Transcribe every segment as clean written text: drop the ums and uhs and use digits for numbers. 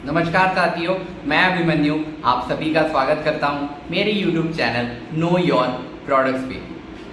नमस्कार साथियों, मैं अभिमन्यु आप सभी का स्वागत करता हूं मेरे YouTube channel know your products पे।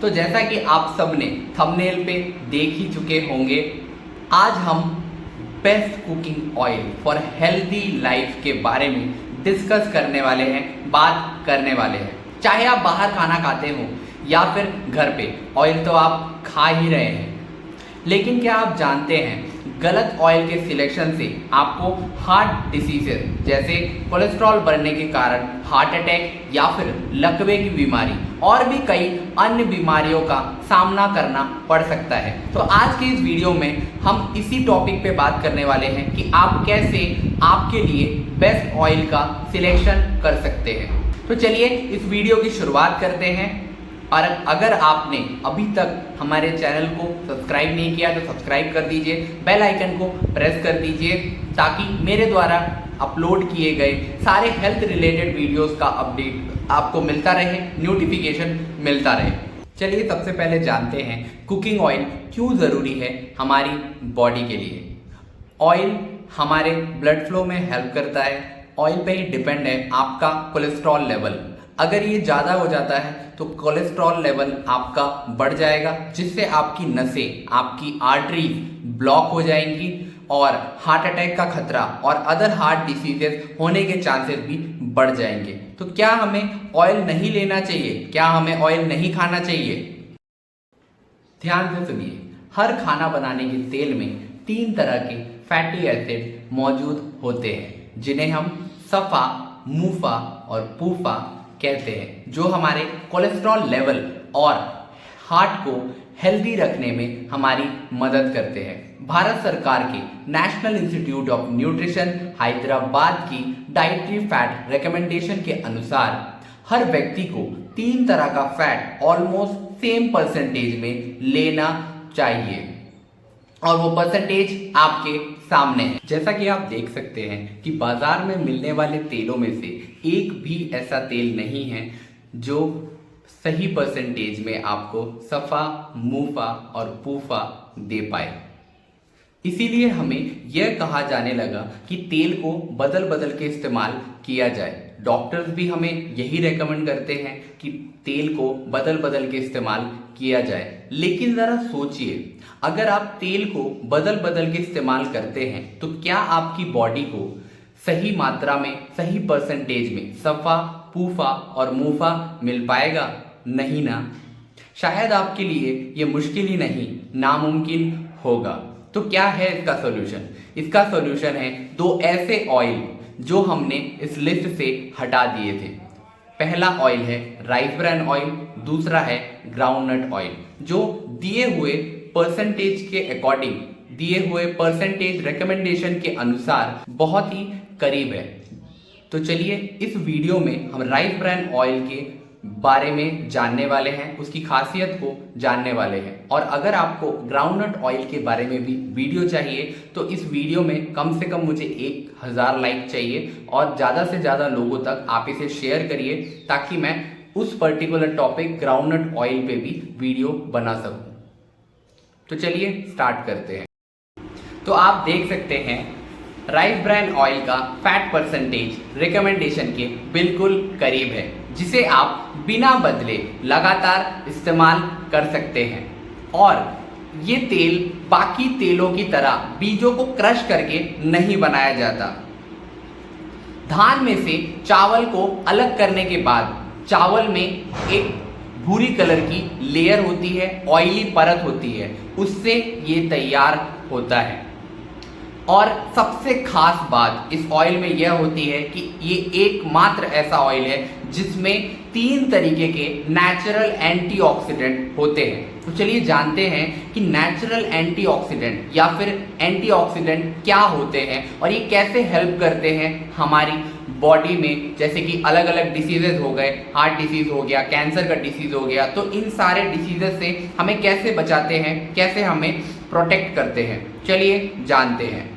तो जैसा कि आप सब ने थंबनेल पे देख ही चुके होंगे, आज हम best cooking oil for healthy life के बारे में डिस्कस करने वाले हैं, बात करने वाले हैं। चाहे आप बाहर खाना खाते हो या फिर घर पे, ऑयल तो आप खा ही रहे हैं, लेकिन क्या आप जानते हैं गलत ऑयल के सिलेक्शन से आपको हार्ट डिसीजेस जैसे कोलेस्ट्रॉल बढ़ने के कारण हार्ट अटैक या फिर लकवे की बीमारी और भी कई अन्य बीमारियों का सामना करना पड़ सकता है। तो आज के इस वीडियो में हम इसी टॉपिक पे बात करने वाले हैं कि आप कैसे आपके लिए बेस्ट ऑयल का सिलेक्शन कर सकते हैं। तो चलिए इस वीडियो की शुरुआत करते हैं। और अगर आपने अभी तक हमारे चैनल को सब्सक्राइब नहीं किया तो सब्सक्राइब कर दीजिए, बेल आइकन को प्रेस कर दीजिए ताकि मेरे द्वारा अपलोड किए गए सारे हेल्थ रिलेटेड वीडियोस का अपडेट आपको मिलता रहे, नोटिफिकेशन मिलता रहे। चलिए सबसे पहले जानते हैं कुकिंग ऑयल क्यों ज़रूरी है हमारी बॉडी के लिए। ऑयल हमारे ब्लड फ्लो में हेल्प करता है। ऑयल पे ही डिपेंड है आपका कोलेस्ट्रॉल लेवल। अगर ये ज़्यादा हो जाता है तो कोलेस्ट्रॉल लेवल आपका बढ़ जाएगा, जिससे आपकी नसें, आपकी आर्टरीज ब्लॉक हो जाएंगी और हार्ट अटैक का खतरा और अदर हार्ट डिसीजेस होने के चांसेस भी बढ़ जाएंगे। तो क्या हमें ऑयल नहीं लेना चाहिए? क्या हमें ऑयल नहीं खाना चाहिए? ध्यान से सुनिए, हर खाना बनाने के तेल में 3 तरह के फैटी एसिड मौजूद होते हैं, जिन्हें हम सफ़ा, मुफा और पूफा कहते हैं, जो हमारे कोलेस्ट्रॉल लेवल और हार्ट को हेल्दी रखने में हमारी मदद करते हैं। भारत सरकार के national institute of nutrition Hyderabad की डाइटरी फैट रिकमेंडेशन के अनुसार हर व्यक्ति को 3 तरह का फैट ऑलमोस्ट सेम परसेंटेज में लेना चाहिए और वो परसेंटेज आपके सामने है। जैसा कि आप देख सकते हैं कि बाजार में मिलने वाले तेलों में से एक भी ऐसा तेल नहीं है जो सही परसेंटेज में आपको सफ़ा, मुफा और पूफा दे पाए। इसीलिए हमें यह कहा जाने लगा कि तेल को बदल बदल के इस्तेमाल किया जाए। डॉक्टर्स भी हमें यही रेकमेंड करते हैं कि तेल को बदल बदल के इस्तेमाल किया जाए। लेकिन ज़रा सोचिए, अगर आप तेल को बदल बदल के इस्तेमाल करते हैं तो क्या आपकी बॉडी को सही मात्रा में, सही परसेंटेज में सफ़ा, पूफा और मुफा मिल पाएगा? नहीं ना। शायद आपके लिए ये मुश्किल ही नहीं, नामुमकिन होगा। तो क्या है इसका सॉल्यूशन? इसका सॉल्यूशन है 2 ऐसे ऑयल जो हमने इस लिस्ट से हटा दिए थे। पहला ऑयल है राइस ब्रान ऑयल, दूसरा है ग्राउंडनट ऑयल, जो दिए हुए परसेंटेज के अकॉर्डिंग, दिए हुए परसेंटेज रिकमेंडेशन के अनुसार बहुत ही करीब है। तो चलिए इस वीडियो में हम राइस ब्रान ऑयल के बारे में जानने वाले हैं, उसकी खासियत को जानने वाले हैं। और अगर आपको ग्राउंडनट ऑयल के बारे में भी वीडियो चाहिए तो इस वीडियो में कम से कम मुझे 1000 लाइक चाहिए और ज़्यादा से ज़्यादा लोगों तक आप इसे शेयर करिए ताकि मैं उस पर्टिकुलर टॉपिक ग्राउंडनट ऑयल पे भी वीडियो बना सकूं। तो चलिए स्टार्ट करते हैं। तो आप देख सकते हैं राइस ब्रान ऑयल का फैट परसेंटेज रिकमेंडेशन के बिल्कुल करीब है, जिसे आप बिना बदले लगातार इस्तेमाल कर सकते हैं। और ये तेल बाकी तेलों की तरह बीजों को क्रश करके नहीं बनाया जाता। धान में से चावल को अलग करने के बाद चावल में एक भूरी कलर की लेयर होती है, ऑयली परत होती है, उससे ये तैयार होता है। और सबसे खास बात इस ऑयल में यह होती है कि ये एकमात्र ऐसा ऑयल है जिसमें 3 तरीके के नेचुरल एंटीऑक्सीडेंट होते हैं। तो चलिए जानते हैं कि नेचुरल एंटीऑक्सीडेंट या फिर एंटीऑक्सीडेंट क्या होते हैं और ये कैसे हेल्प करते हैं हमारी बॉडी में। जैसे कि अलग अलग डिसीजेज हो गए, हार्ट डिसीज हो गया, कैंसर का डिसीज हो गया, तो इन सारे डिसीजेज से हमें कैसे बचाते हैं, कैसे हमें प्रोटेक्ट करते हैं, चलिए जानते हैं।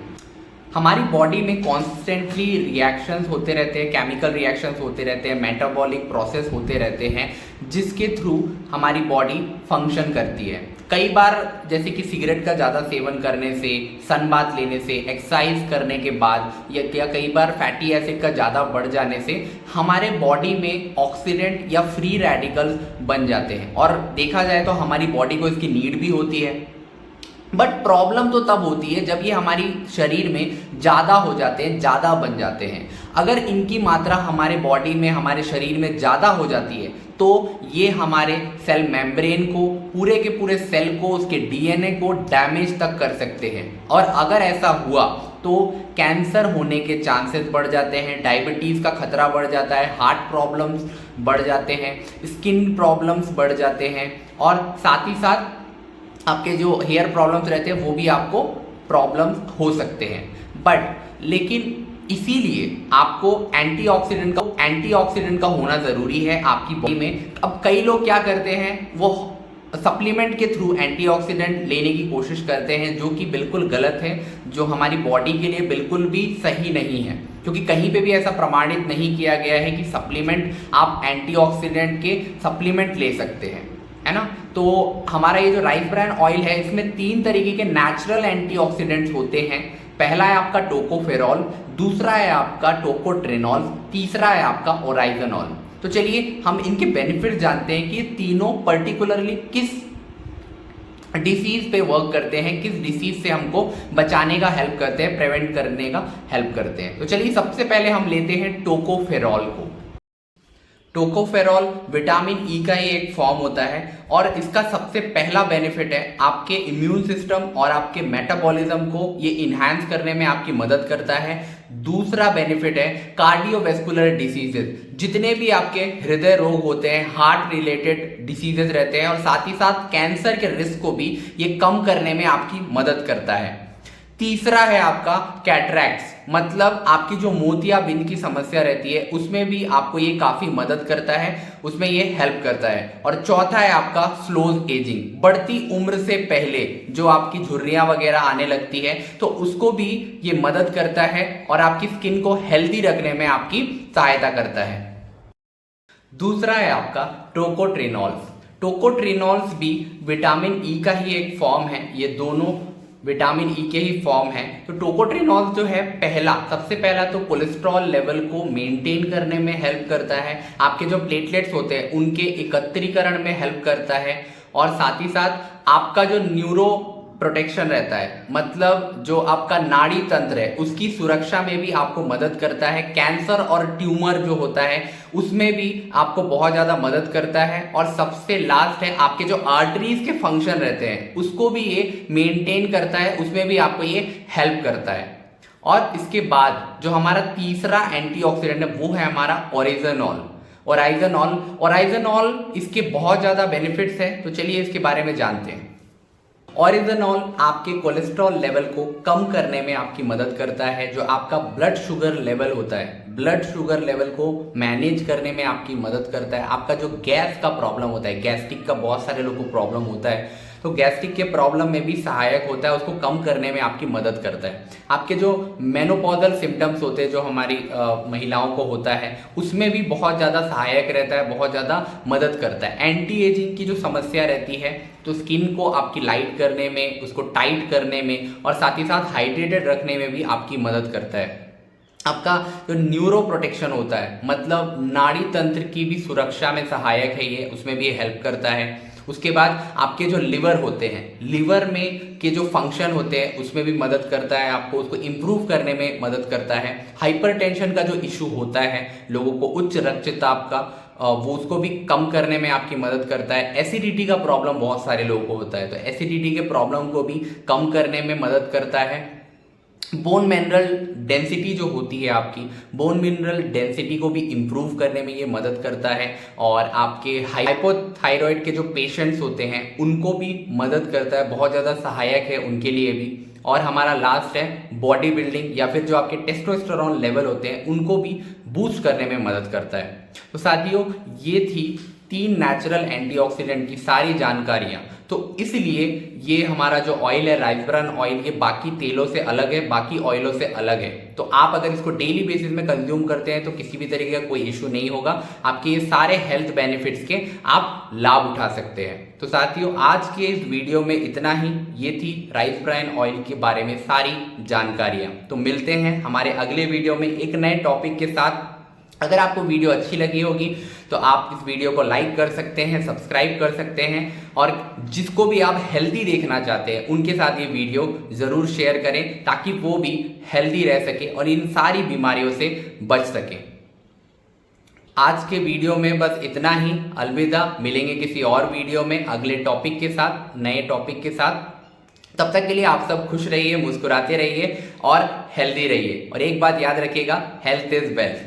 हमारी बॉडी में कॉन्स्टेंटली रिएक्शंस होते रहते हैं, केमिकल रिएक्शंस होते रहते हैं, मेटाबॉलिक प्रोसेस होते रहते हैं, जिसके थ्रू हमारी बॉडी फंक्शन करती है। कई बार जैसे कि सिगरेट का ज़्यादा सेवन करने से, सन बाथ लेने से, एक्सरसाइज करने के बाद या कई बार फैटी एसिड का ज़्यादा बढ़ जाने से हमारे बॉडी में ऑक्सीडेंट या फ्री रेडिकल्स बन जाते हैं, और देखा जाए तो हमारी बॉडी को इसकी नीड भी होती है। बट प्रॉब्लम तो तब होती है जब ये हमारी शरीर में ज़्यादा हो जाते हैं, ज़्यादा बन जाते हैं। अगर इनकी मात्रा हमारे बॉडी में, हमारे शरीर में ज़्यादा हो जाती है तो ये हमारे सेल मेम्ब्रेन को, पूरे के पूरे सेल को, उसके डीएनए को डैमेज तक कर सकते हैं। और अगर ऐसा हुआ तो कैंसर होने के चांसेस बढ़ जाते हैं, डायबिटीज़ का खतरा बढ़ जाता है, हार्ट प्रॉब्लम्स बढ़ जाते हैं, स्किन प्रॉब्लम्स बढ़ जाते हैं, और साथ ही साथ आपके जो हेयर प्रॉब्लम्स रहते हैं वो भी आपको प्रॉब्लम्स हो सकते हैं। बट लेकिन इसीलिए आपको एंटीऑक्सीडेंट का होना ज़रूरी है आपकी बॉडी में। अब कई लोग क्या करते हैं, वो सप्लीमेंट के थ्रू एंटीऑक्सीडेंट लेने की कोशिश करते हैं, जो कि बिल्कुल गलत है, जो हमारी बॉडी के लिए बिल्कुल भी सही नहीं है, क्योंकि कहीं पे भी ऐसा प्रमाणित नहीं किया गया है कि सप्लीमेंट, आप एंटीऑक्सीडेंट के सप्लीमेंट ले सकते हैं, है ना। तो हमारा ये जो राइस ब्रान ऑयल है, इसमें 3 तरीके के नेचुरल एंटीऑक्सीडेंट्स होते हैं। पहला है आपका टोकोफेरॉल, दूसरा है आपका टोकोट्रेनॉल, तीसरा है आपका ओराइजनॉल। तो चलिए हम इनके बेनिफिट जानते हैं कि ये तीनों पर्टिकुलरली किस डिसीज पे वर्क करते हैं, किस डिसीज से हमको बचाने का हेल्प करते हैं, प्रिवेंट करने का हेल्प करते हैं। तो चलिए सबसे पहले हम लेते हैं टोकोफेरॉल को। टोकोफेरॉल विटामिन ई का ही एक फॉर्म होता है, और इसका सबसे पहला बेनिफिट है आपके इम्यून सिस्टम और आपके मेटाबॉलिज्म को ये इन्हांस करने में आपकी मदद करता है। दूसरा बेनिफिट है कार्डियोवैस्कुलर डिसीजेज, जितने भी आपके हृदय रोग होते हैं, हार्ट रिलेटेड डिसीजेज रहते हैं, और साथ ही साथ कैंसर के रिस्क को भी ये कम करने में आपकी मदद करता है। तीसरा है आपका कैटरैक्ट्स, मतलब आपकी जो मोतियाबिंद की समस्या रहती है उसमें भी आपको ये काफी मदद करता है, उसमें ये हेल्प करता है। और चौथा है आपका स्लोज एजिंग, बढ़ती उम्र से पहले जो आपकी झुर्रियां वगैरह आने लगती है तो उसको भी ये मदद करता है, और आपकी स्किन को हेल्दी रखने में आपकी सहायता करता है। दूसरा है आपका टोकोट्रेनॉल्स। टोकोट्रेनॉल्स भी विटामिन ई का ही एक फॉर्म है, ये दोनों विटामिन ई के ही फॉर्म है। तो टोकोट्रेनॉल्स जो है, सबसे पहला तो कोलेस्ट्रॉल लेवल को मेंटेन करने में हेल्प करता है, आपके जो प्लेटलेट्स होते हैं उनके एकत्रीकरण में हेल्प करता है, और साथ ही साथ आपका जो न्यूरो प्रोटेक्शन रहता है, मतलब जो आपका नाड़ी तंत्र है उसकी सुरक्षा में भी आपको मदद करता है। कैंसर और ट्यूमर जो होता है उसमें भी आपको बहुत ज़्यादा मदद करता है। और सबसे लास्ट है आपके जो आर्टरीज के फंक्शन रहते हैं उसको भी ये मेंटेन करता है, उसमें भी आपको ये हेल्प करता है। और इसके बाद जो हमारा तीसरा एंटीऑक्सीडेंट है वो है हमारा ओराइजनॉल। इसके बहुत ज़्यादा बेनिफिट्स हैं, तो चलिए इसके बारे में जानते हैं। ओरिजिनॉल आपके कोलेस्ट्रॉल लेवल को कम करने में आपकी मदद करता है। जो आपका ब्लड शुगर लेवल होता है, ब्लड शुगर लेवल को मैनेज करने में आपकी मदद करता है। आपका जो गैस का प्रॉब्लम होता है, गैस्ट्रिक का बहुत सारे लोगों को प्रॉब्लम होता है, तो गैस्ट्रिक के प्रॉब्लम में भी सहायक होता है, उसको कम करने में आपकी मदद करता है। आपके जो मेनोपॉजल सिम्टम्स होते हैं, जो हमारी महिलाओं को होता है, उसमें भी बहुत ज़्यादा सहायक रहता है, बहुत ज़्यादा मदद करता है। एंटी एजिंग की जो समस्या रहती है तो स्किन को आपकी लाइट करने में, उसको टाइट करने में, और साथ ही साथ हाइड्रेटेड रखने में भी आपकी मदद करता है। आपका जो न्यूरो प्रोटेक्शन होता है, मतलब नाड़ी तंत्र की भी सुरक्षा में सहायक है ये, उसमें भी हेल्प करता है। उसके बाद आपके जो लिवर होते हैं, लिवर में के जो फंक्शन होते हैं उसमें भी मदद करता है, आपको उसको इम्प्रूव करने में मदद करता है। हाइपरटेंशन का जो इशू होता है लोगों को, उच्च रक्तचाप का, वो उसको भी कम करने में आपकी मदद करता है। एसिडिटी का प्रॉब्लम बहुत सारे लोगों को होता है, तो एसिडिटी के प्रॉब्लम को भी कम करने में मदद करता है। बोन मिनरल डेंसिटी जो होती है आपकी, बोन मिनरल डेंसिटी को भी इम्प्रूव करने में ये मदद करता है। और आपके हाइपोथायराइड के जो पेशेंट्स होते हैं उनको भी मदद करता है, बहुत ज़्यादा सहायक है उनके लिए भी। और हमारा लास्ट है बॉडी बिल्डिंग, या फिर जो आपके टेस्टोस्टेरोन लेवल होते हैं उनको भी बूस्ट करने में मदद करता है। तो साथियों, ये थी 3 नेचुरल एंटीऑक्सीडेंट की सारी जानकारियां। तो इसलिए ये हमारा जो ऑयल है राइस ब्रान ऑयल, ये बाकी तेलों से अलग है, बाकी ऑयलों से अलग है। तो आप अगर इसको डेली बेसिस में कंज्यूम करते हैं तो किसी भी तरीके का कोई इश्यू नहीं होगा, आपके ये सारे हेल्थ बेनिफिट्स के आप लाभ उठा सकते हैं। तो साथियों, आज के इस वीडियो में इतना ही। ये थी राइस ब्रान ऑयल के बारे में सारी जानकारियां। तो मिलते हैं हमारे अगले वीडियो में एक नए टॉपिक के साथ। अगर आपको वीडियो अच्छी लगी होगी तो आप इस वीडियो को लाइक कर सकते हैं, सब्सक्राइब कर सकते हैं, और जिसको भी आप हेल्दी देखना चाहते हैं उनके साथ ये वीडियो ज़रूर शेयर करें ताकि वो भी हेल्दी रह सके और इन सारी बीमारियों से बच सके। आज के वीडियो में बस इतना ही। अलविदा, मिलेंगे किसी और वीडियो में अगले टॉपिक के साथ, नए टॉपिक के साथ। तब तक के लिए आप सब खुश रहिए, मुस्कुराते रहिए और हेल्दी रहिए। और एक बात याद रखिएगा, हेल्थ इज वेल्थ।